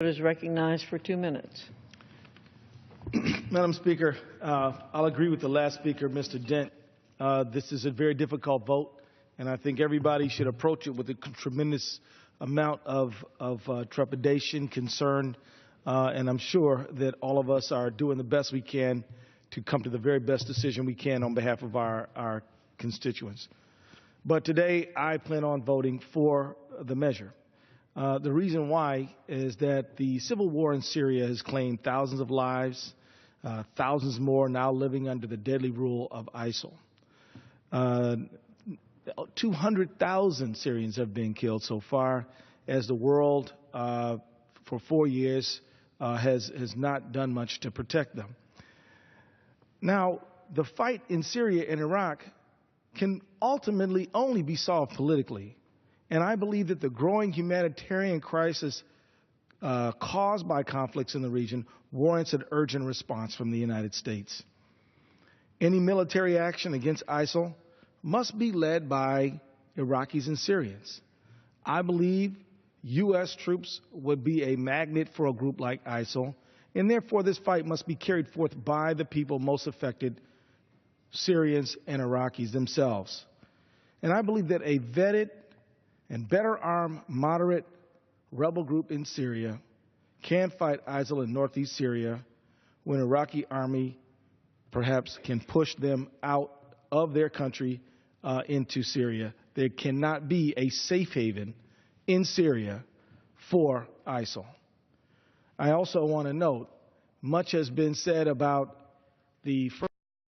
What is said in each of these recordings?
Is recognized for 2 minutes. Madam Speaker, I'll agree with the last speaker, Mr. Dent. This is a very difficult vote, and I think everybody should approach it with a tremendous amount of trepidation, concern, and I'm sure that all of us are doing the best we can to come to the very best decision we can on behalf of our constituents. But today, I plan on voting for the measure. The reason why is that the civil war in Syria has claimed thousands of lives, thousands more now living under the deadly rule of ISIL. 200,000 Syrians have been killed so far, as the world for 4 years has not done much to protect them. Now, the fight in Syria and Iraq can ultimately only be solved politically. And I believe that the growing humanitarian crisis caused by conflicts in the region warrants an urgent response from the United States. Any military action against ISIL must be led by Iraqis and Syrians. I believe U.S. troops would be a magnet for a group like ISIL, and therefore this fight must be carried forth by the people most affected, Syrians and Iraqis themselves. And I believe that a vetted and better armed moderate rebel group in Syria can fight ISIL in northeast Syria when Iraqi army perhaps can push them out of their country into Syria. There cannot be a safe haven in Syria for ISIL. I also want to note, much has been said about the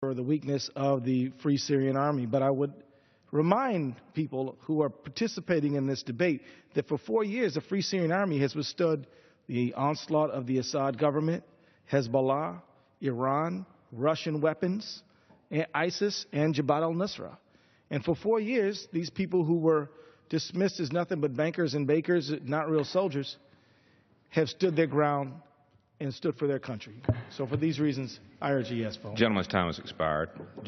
weakness of the Free Syrian Army, but I would remind people who are participating in this debate that for 4 years, the Free Syrian Army has withstood the onslaught of the Assad government, Hezbollah, Iran, Russian weapons, and ISIS, and Jabhat al-Nusra. And for 4 years, these people who were dismissed as nothing but bankers and bakers, not real soldiers, have stood their ground and stood for their country. So for these reasons, I urge a yes vote. Gentleman's time has expired.